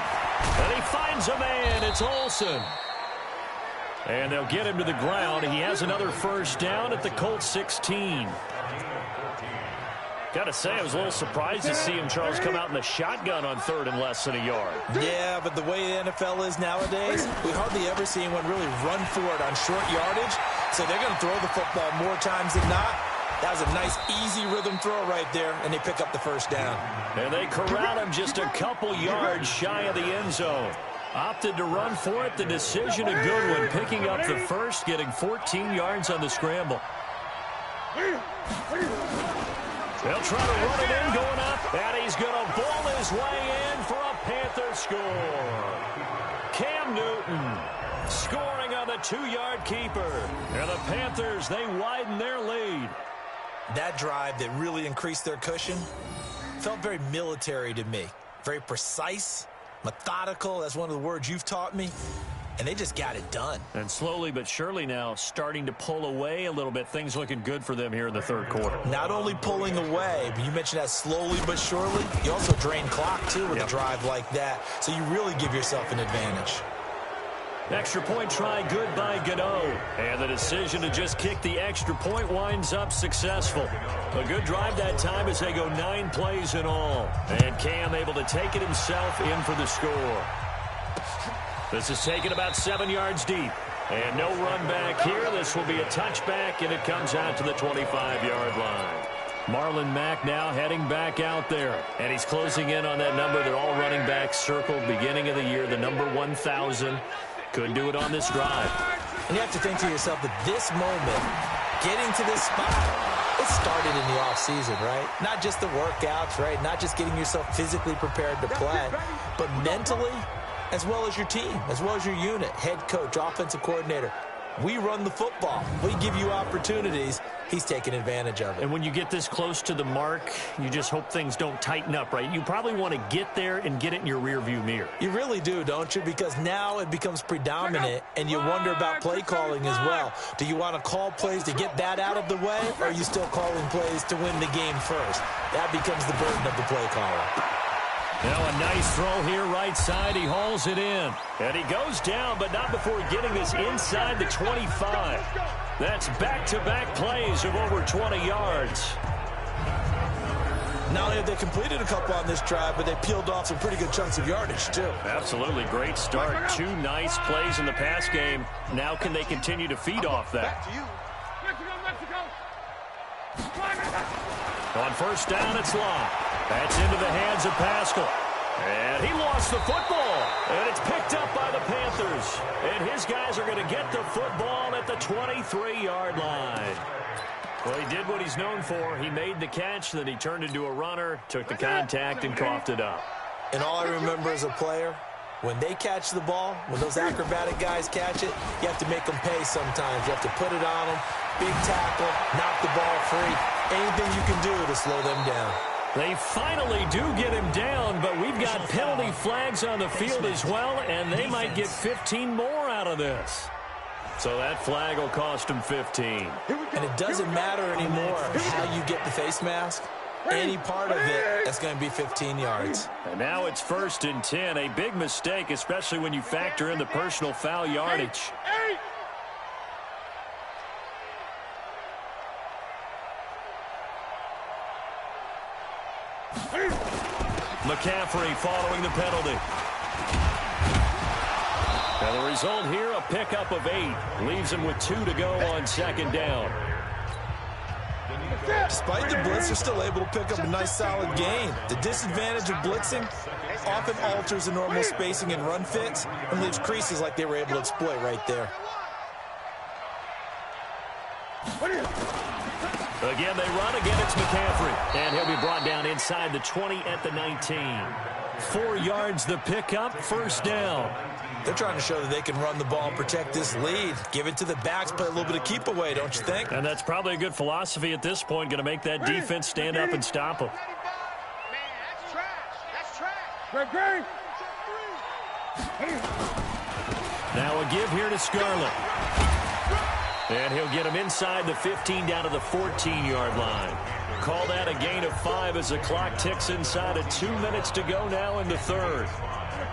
And he finds a man. It's Olsen. And they'll get him to the ground. He has another first down at the Colts 16. Got to say, I was a little surprised to see him, Charles, come out in the shotgun on 3rd and less than a yard. Yeah, but the way the NFL is nowadays, we hardly ever see anyone really run for it on short yardage. So they're going to throw the football more times than not. That was a nice, easy rhythm throw right there, and they pick up the first down. And they corral him just a couple yards shy of the end zone. Opted to run for it. The decision a good one. Picking up the first, getting 14 yards on the scramble. They'll try to run it in, going up, and he's going to ball his way in for a Panther score. Cam Newton scoring on the 2-yard keeper. And the Panthers, they widen their lead. That drive that really increased their cushion felt very military to me. Very precise, methodical. That's one of the words you've taught me. And they just got it done. And slowly but surely now starting to pull away a little bit. Things looking good for them here in the 3rd quarter. Not only pulling away, but you mentioned that slowly but surely. You also drain clock, too, with a drive like that. So you really give yourself an advantage. Extra point try good by Gano. And the decision to just kick the extra point winds up successful. A good drive that time as they go 9 plays in all. And Cam able to take it himself in for the score. This is taken about 7 yards deep. And no run back here. This will be a touchback, and it comes out to the 25-yard line. Marlon Mack now heading back out there. And he's closing in on that number that all running backs circled beginning of the year, the number 1,000. Couldn't do it on this drive. And you have to think to yourself that this moment, getting to this spot, it started in the offseason, right? Not just the workouts, right? Not just getting yourself physically prepared to play, but mentally, as well as your team, as well as your unit, head coach, offensive coordinator. We run the football. We give you opportunities. He's taking advantage of it. And when you get this close to the mark, you just hope things don't tighten up, right? You probably want to get there and get it in your rearview mirror. You really do, don't you? Because now it becomes predominant, and you wonder about play calling as well. Do you want to call plays to get that out of the way, or are you still calling plays to win the game first? That becomes the burden of the play caller. Now a nice throw here right side. He hauls it in. And he goes down, but not before getting this inside the 25. That's back-to-back plays of over 20 yards. Not only have they completed a couple on this drive, but they peeled off some pretty good chunks of yardage, too. Absolutely. Great start. 2 nice plays in the pass game. Now can they continue to feed off that? On first down, it's Long. That's into the hands of Pascal. And he lost the football. And it's picked up by the Panthers. And his guys are going to get the football at the 23-yard line. Well, he did what he's known for. He made the catch, then he turned into a runner, took the contact, and coughed it up. And all I remember as a player, when they catch the ball, when those acrobatic guys catch it, you have to make them pay sometimes. You have to put it on them, big tackle, knock the ball free. Anything you can do to slow them down. They finally do get him down, but we've got penalty flags on the field as well, and they might get 15 more out of this. So that flag will cost him 15. And it doesn't matter anymore how you get the face mask. Any part of it, that's going to be 15 yards. And now it's 1st and 10. A big mistake, especially when you factor in the personal foul yardage. McCaffrey following the penalty. And the result here, a pickup of 8. Leaves him with 2 to go on 2nd down. Despite the blitz, they're still able to pick up a nice, solid gain. The disadvantage of blitzing often alters the normal spacing and run fits and leaves creases like they were able to exploit right there. Again, they run. Again, it's McCaffrey. And he'll be brought down inside the 20 at the 19. 4 yards the pickup, first down. They're trying to show that they can run the ball and protect this lead. Give it to the backs, play a little bit of keep away, don't you think? And that's probably a good philosophy at this point, going to make that defense stand up and stop them. Man, that's trash. That's trash. Now a give here to Scarlett. And he'll get him inside the 15 down to the 14-yard line. Call that a gain of 5 as the clock ticks inside of 2 minutes to go now in the third.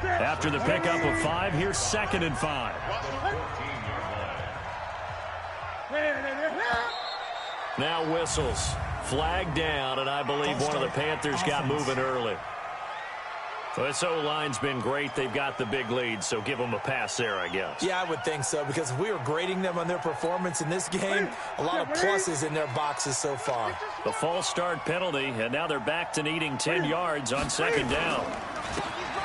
After the pickup of 5, here's 2nd and 5. Now whistles. Flag down, and I believe one of the Panthers got moving early. Well, this O-line's been great. They've got the big lead, so give them a pass there, I guess. Yeah, I would think so, because if we were grading them on their performance in this game, a lot of pluses in their boxes so far. The false start penalty, and now they're back to needing 10 yards on 2nd down.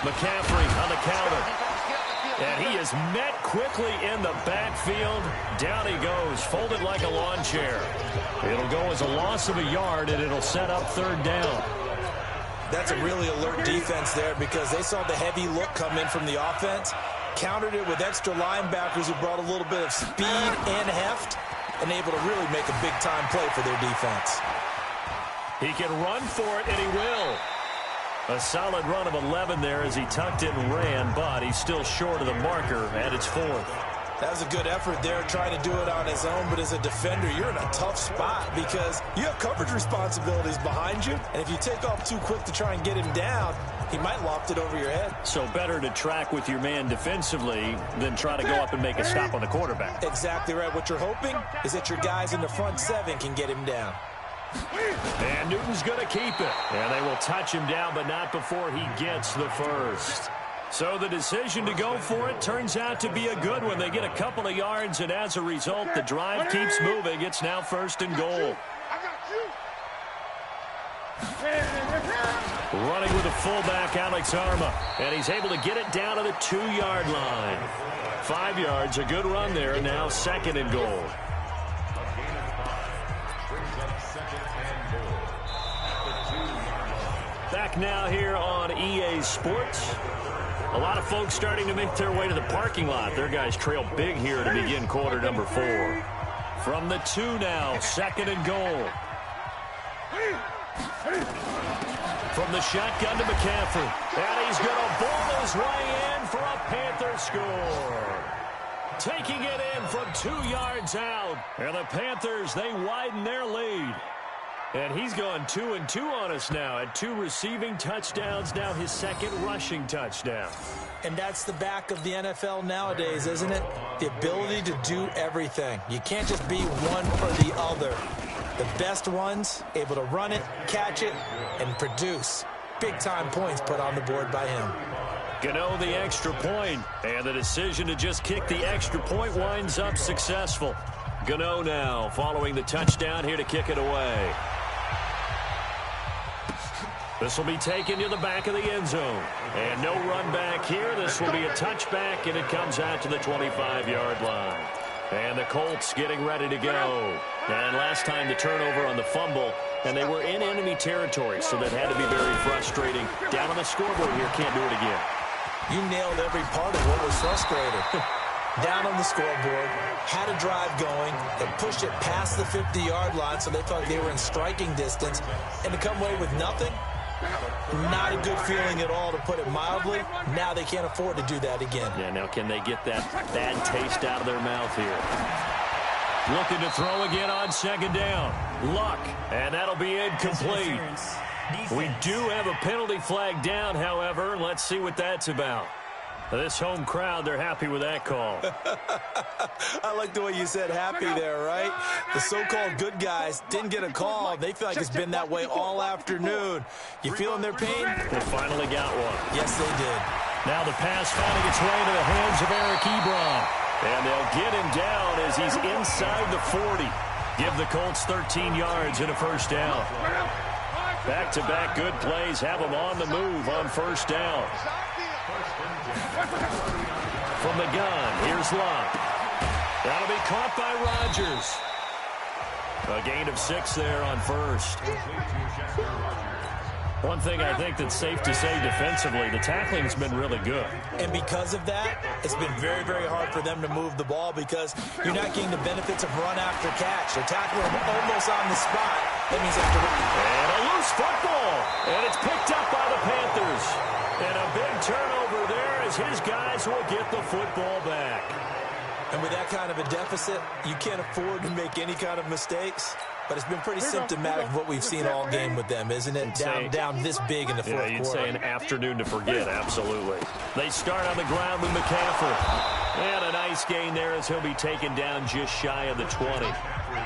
McCaffrey on the counter. And he is met quickly in the backfield. Down he goes, folded like a lawn chair. It'll go as a loss of a yard, and it'll set up 3rd down. That's a really alert defense there because they saw the heavy look come in from the offense, countered it with extra linebackers who brought a little bit of speed and heft, and able to really make a big-time play for their defense. He can run for it, and he will. A solid run of 11 there as he tucked it and ran, but he's still short of the marker, and it's 4th. That was a good effort there, trying to do it on his own, but as a defender, you're in a tough spot because you have coverage responsibilities behind you, and if you take off too quick to try and get him down, he might loft it over your head. So better to track with your man defensively than try to go up and make a stop on the quarterback. Exactly right. What you're hoping is that your guys in the front 7 can get him down. And Newton's going to keep it. And they will touch him down, but not before he gets the first. So the decision to go for it turns out to be a good one. They get a couple of yards, and as a result, the drive keeps moving. It's now 1st and goal. Running with the fullback, Alex Arma. And he's able to get it down to the 2-yard line. 5 yards, a good run there. Now 2nd and goal. Back now here on EA Sports. A lot of folks starting to make their way to the parking lot. Their guys trail big here to begin quarter number 4. From the 2 now, 2nd and goal. From the shotgun to McCaffrey. And he's going to ball his way in for a Panther score. Taking it in from 2 yards out. And the Panthers, they widen their lead. And he's gone 2-2 on us now at 2 receiving touchdowns, now his 2nd rushing touchdown. And that's the back of the NFL nowadays, isn't it? The ability to do everything. You can't just be one or the other. The best ones, able to run it, catch it, and produce. Big-time points put on the board by him. Gano the extra point, and the decision to just kick the extra point winds up successful. Gano now following the touchdown here to kick it away. This will be taken to the back of the end zone. And no run back here. This will be a touchback, and it comes out to the 25-yard line. And the Colts getting ready to go. And last time the turnover on the fumble, and they were in enemy territory, so that had to be very frustrating. Down on the scoreboard here, can't do it again. You nailed every part of what was frustrating. Down on the scoreboard, had a drive going, and pushed it past the 50-yard line, so they thought they were in striking distance, and to come away with nothing, not a good feeling at all, to put it mildly. Now they can't afford to do that again. Yeah, now can they get that bad taste out of their mouth here? Looking to throw again on 2nd down. Luck, and that'll be incomplete. We do have a penalty flag down, however. Let's see what that's about. This home crowd, they're happy with that call. I like the way you said happy there, right? The so-called good guys didn't get a call. They feel like it's been that way all afternoon. You feeling their pain? They finally got one. Yes, they did. Now the pass finding its way into the hands of Eric Ebron. And they'll get him down as he's inside the 40. give the Colts 13 yards and a first down. Back-to-back good plays have them on the move on first down. From the gun, here's Locke. That'll be caught by Rodgers. A gain of 6 there on first. One thing I think that's safe to say defensively, the tackling's been really good. And because of that, it's been very, very hard for them to move the ball because you're not getting the benefits of run after catch. They're tackling almost on the spot. That means after... And a loose football. And it's picked up by the Panthers. And a big turnover there as his guys will get the football back. And with that kind of a deficit, you can't afford to make any kind of mistakes. But it's been pretty symptomatic of what we've seen all game with them, isn't it? Down this big in the fourth quarter. You'd say an afternoon to forget, absolutely. They start on the ground with McCaffrey. And a nice gain there as he'll be taken down just shy of the 20.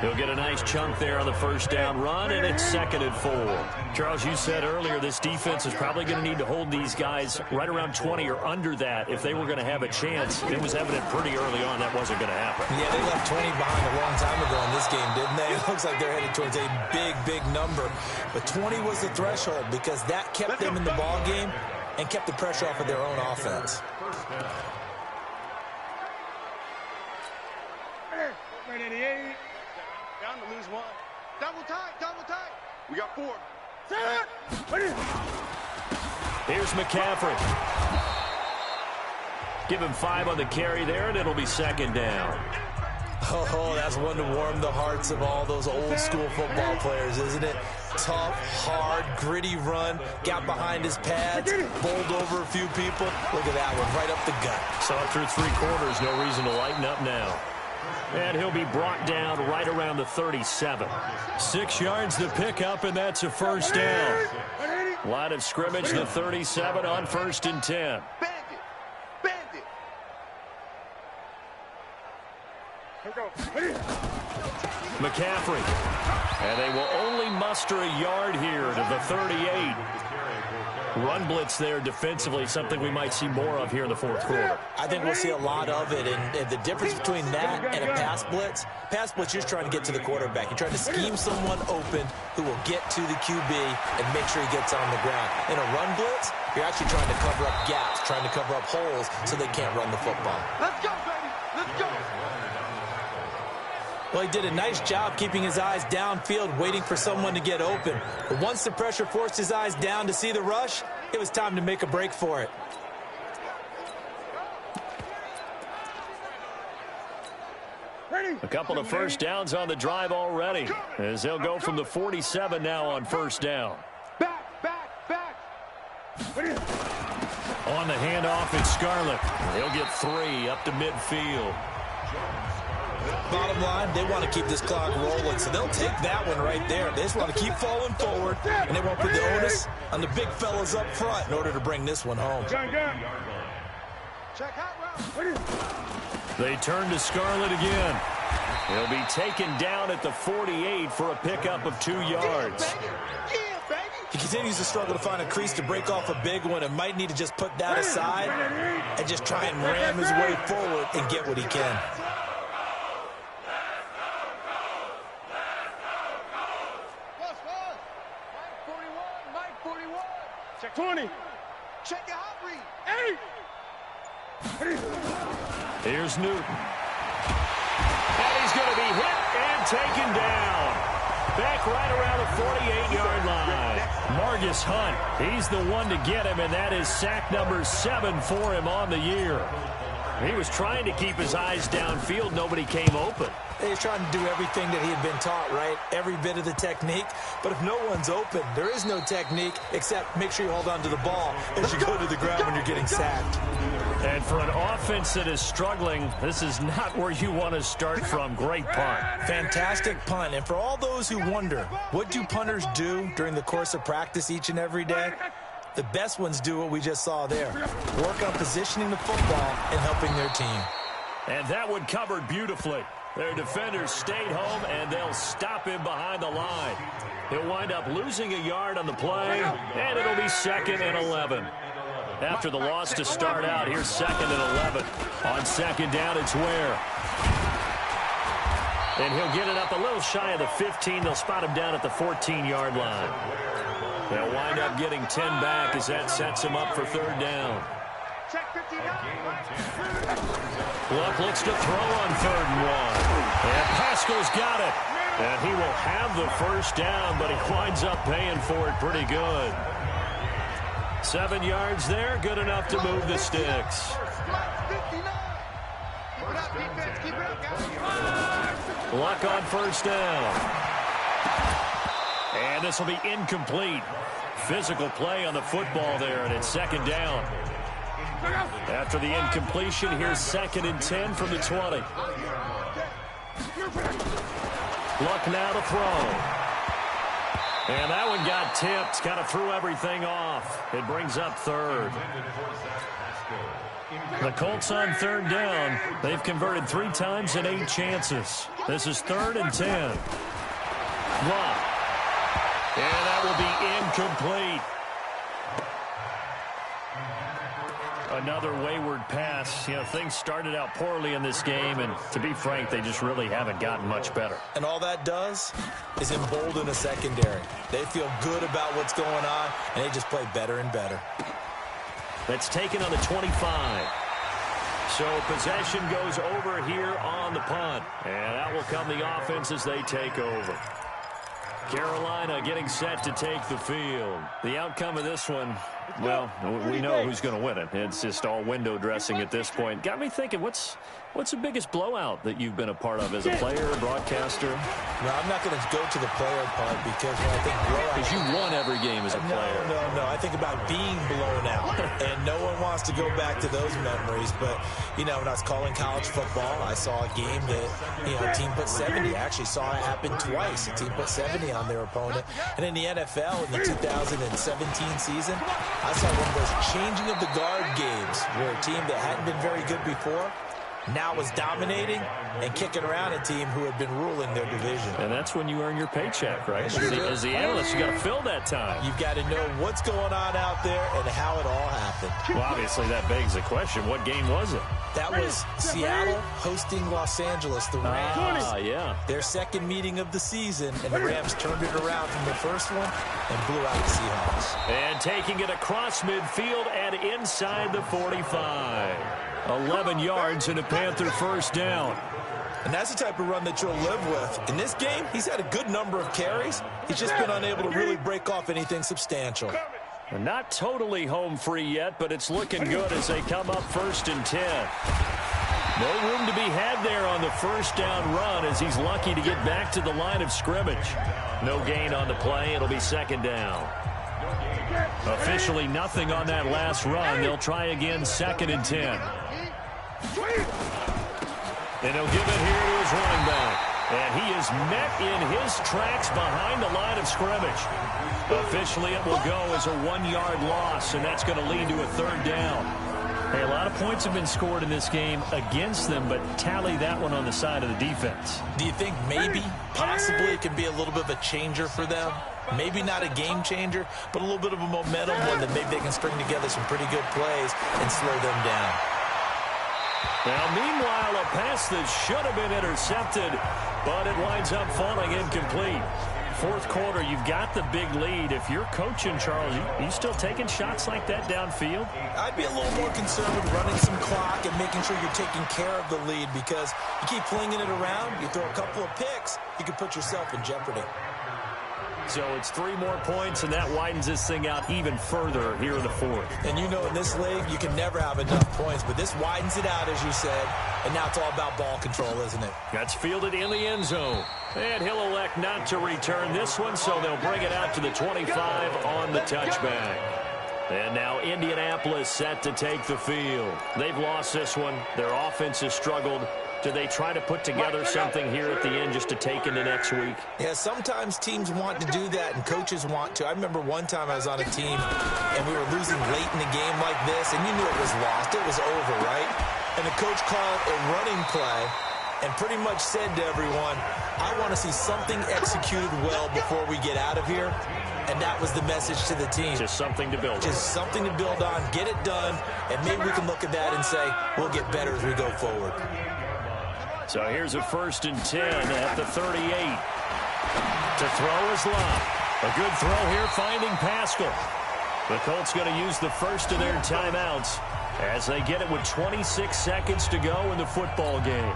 He'll get a nice chunk there on the first down run, and it's 2nd and 4. Charles, you said earlier this defense is probably going to need to hold these guys right around 20 or under that if they were going to have a chance. It was evident pretty early on that wasn't going to happen. Yeah, they left 20 behind a long time ago in this game, didn't they? It looks like they're headed towards a big, big number. But 20 was the threshold because that kept them in the ball game and kept the pressure off of their own offense. Down to lose 1. Double tight. We got 4. Here's McCaffrey. Give him 5 on the carry there, and it'll be 2nd down. Oh, that's one to warm the hearts of all those old-school football players, isn't it? Tough, hard, gritty run, got behind his pads, bowled over a few people. Look at that one, right up the gut. Saw it through 3 quarters, no reason to lighten up now. And he'll be brought down right around the 37. 6 yards to pick up, and that's a first down. Line of scrimmage, the 37 on 1st and 10. Bandit. McCaffrey. And they will only muster a yard here to the 38. Run blitz there defensively, something we might see more of here in the fourth quarter. I think we'll see a lot of it, and the difference between that and a pass blitz, you're just trying to get to the quarterback. You're trying to scheme someone open who will get to the QB and make sure he gets on the ground. In a run blitz, you're actually trying to cover up gaps, trying to cover up holes so they can't run the football. Let's go, baby. Let's go. Well, he did a nice job keeping his eyes downfield, waiting for someone to get open. But once the pressure forced his eyes down to see the rush, it was time to make a break for it. A couple of first downs on the drive already, as they'll go from the 47 now on first down. Back. On the handoff, it's Scarlett. He'll get 3 up to midfield. Bottom line, they want to keep this clock rolling, so they'll take that one right there. They just want to keep falling forward, and they won't put the onus on the big fellas up front in order to bring this one home. Check out route. They turn to Scarlett again. He'll be taken down at the 48 for a pickup of 2 yards. He continues to struggle to find a crease to break off a big one and might need to just put that aside and just try and ram his way forward and get what he can. Mike 41. Check 20. Check your hot read. 8. Here's Newton. And he's going to be hit and taken down. Back right around the 48-yard line. Margus Hunt, he's the one to get him, and that is sack number 7 for him on the year. He was trying to keep his eyes downfield. Nobody came open. He's trying to do everything that he had been taught, right? Every bit of the technique. But if no one's open, there is no technique except make sure you hold on to the ball as you go to the ground when you're getting sacked. And for an offense that is struggling, this is not where you want to start from. Great punt. Fantastic punt. And for all those who wonder, what do punters do during the course of practice each and every day? The best ones do what we just saw there. Work on positioning the football and helping their team. And that one covered beautifully. Their defenders stayed home, and they'll stop him behind the line. He'll wind up losing a yard on the play, and it'll be 2nd and 11. After the loss to start out, here's 2nd and 11. On 2nd down, it's Ware. And he'll get it up a little shy of the 15. They'll spot him down at the 14-yard line. They'll wind up getting 10 back as that sets him up for third down. Luck looks to throw on 3rd and 1. And Pascal's got it. And he will have the first down, but he winds up paying for it pretty good. 7 yards there, good enough to move the sticks. Luck on first down. And this will be incomplete. Physical play on the football there, and it's 2nd down. After the incompletion, here's 2nd and 10 from the 20. Luck now to throw. And that one got tipped, kind of threw everything off. It brings up 3rd. The Colts on 3rd down. They've converted 3 times in 8 chances. This is 3rd and 10. Luck. And that will be incomplete. Another wayward pass. You know, things started out poorly in this game, and to be frank, they just really haven't gotten much better. And all that does is embolden a secondary. They feel good about what's going on, and they just play better and better. That's taken on the 25. So possession goes over here on the punt. And that will come the offense as they take over. Carolina getting set to take the field. The outcome of this one, well, we know who's going to win it. It's just all window dressing at this point. Got me thinking, what's the biggest blowout that you've been a part of as a player, broadcaster? No, I'm not going to go to the player part because when I think blowout... Because you won every game as a player. No. I think about being blown out. And no one wants to go back to those memories. But, you know, when I was calling college football, I saw a game that, you know, a team put 70. I actually saw it happen twice. A team put 70 on their opponent. And in the NFL, in the 2017 season, I saw one of those changing of the guard games where a team that hadn't been very good before now was dominating and kicking around a team who had been ruling their division. And that's when you earn your paycheck, right? As the analyst, you got to fill that time. You've got to know what's going on out there and how it all happened. Well, obviously, that begs the question, what game was it? That was Seattle hosting Los Angeles, the Rams. Yeah. Their second meeting of the season, and the Rams turned it around from the first one and blew out the Seahawks. And taking it across midfield and inside the 45. 11 yards and a Panther first down. And that's the type of run that you'll live with. In this game, he's had a good number of carries. He's just been unable to really break off anything substantial. Not totally home free yet, but it's looking good as they come up 1st and 10. No room to be had there on the first down run as he's lucky to get back to the line of scrimmage. No gain on the play. It'll be 2nd down. Officially nothing on that last run. They'll try again 2nd and 10. And he'll give it here to his running back. And he is met in his tracks behind the line of scrimmage. Officially, it will go as a 1-yard loss, and that's going to lead to a 3rd down. Hey, a lot of points have been scored in this game against them, but tally that one on the side of the defense. Do you think maybe, possibly, it can be a little bit of a changer for them? Maybe not a game changer, but a little bit of a momentum one that maybe they can string together some pretty good plays and slow them down. Now, meanwhile, a pass that should have been intercepted, but it winds up falling incomplete. 4th quarter, you've got the big lead. If you're coaching, Charles, you still taking shots like that downfield? I'd be a little more concerned with running some clock and making sure you're taking care of the lead because you keep flinging it around, you throw a couple of picks, you could put yourself in jeopardy. So it's 3 more points, and that widens this thing out even further here in the 4th. And you know in this league, you can never have enough points, but this widens it out, as you said, and now it's all about ball control, isn't it? That's fielded in the end zone. And he'll elect not to return this one, so they'll bring it out to the 25 on the touchback. And now Indianapolis set to take the field. They've lost this one. Their offense has struggled. Do they try to put together something here at the end just to take into next week? Yeah, sometimes teams want to do that and coaches want to. I remember one time I was on a team and we were losing late in the game like this, and you knew it was lost. It was over, right? And the coach called a running play and pretty much said to everyone, I want to see something executed well before we get out of here. And that was the message to the team. Just something to build on. Just something to build on, get it done, and maybe we can look at that and say, we'll get better as we go forward. So here's a 1st and 10 at the 38. To throw is Love. A good throw here, finding Pascal. The Colts going to use the first of their timeouts as they get it with 26 seconds to go in the football game.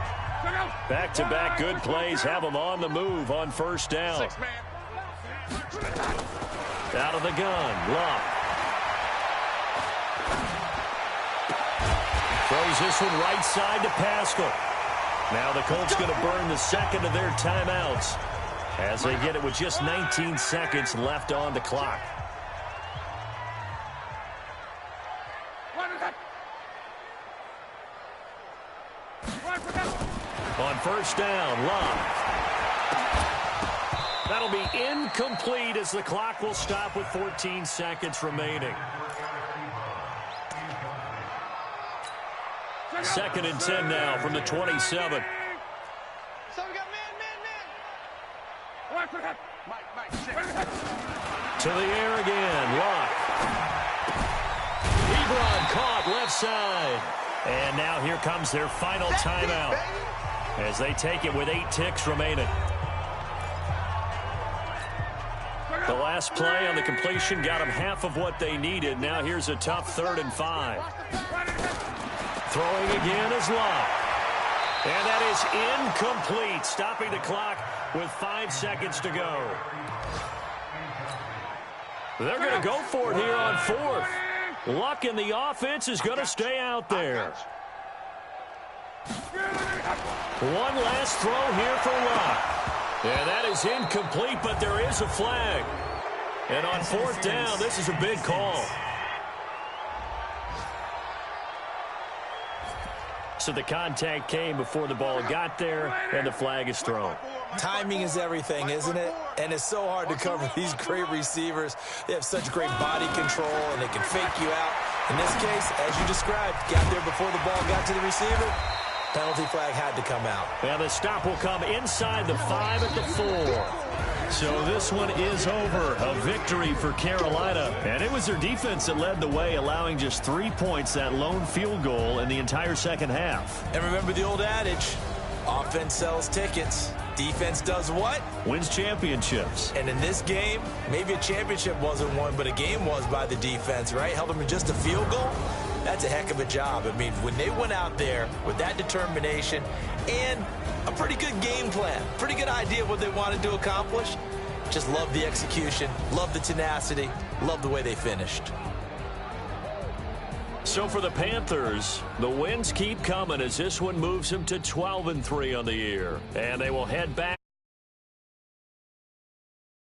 Back-to-back good plays have them on the move on 1st down. Out of the gun, Love. Throws this one right side to Pascal. Now the Colts going to burn the second of their timeouts as they get it with just 19 seconds left on the clock. On 1st down, Love. That'll be incomplete as the clock will stop with 14 seconds remaining. 2nd and 10 now from the 27. So we got man. To the air again, Locke. Ebron caught left side. And now here comes their final timeout as they take it with 8 ticks remaining. The last play on the completion got them half of what they needed. Now here's a tough 3rd and 5. Throwing again is Locke. And that is incomplete, stopping the clock with 5 seconds to go. They're going to go for it here on 4th. Luck in the offense is going to stay out there. One last throw here for Luck. And that is incomplete, but there is a flag. And on 4th down, this is a big call. So the contact came before the ball got there, and the flag is thrown. Timing is everything, isn't it? And it's so hard to cover these great receivers. They have such great body control, and they can fake you out. In this case, as you described, got there before the ball got to the receiver. Penalty flag had to come out. And the stop will come inside the 5 at the 4. So this one is over. A victory for Carolina. And it was their defense that led the way, allowing just 3 points, that lone field goal in the entire second half. And remember the old adage, offense sells tickets. Defense does what? Wins championships. And in this game, maybe a championship wasn't won, but a game was by the defense, right? Held them in just a field goal. That's a heck of a job. I mean, when they went out there with that determination and a pretty good game plan, pretty good idea of what they wanted to accomplish, just love the execution, love the tenacity, love the way they finished. So for the Panthers, the wins keep coming as this one moves them to 12-3 on the year. And they will head back.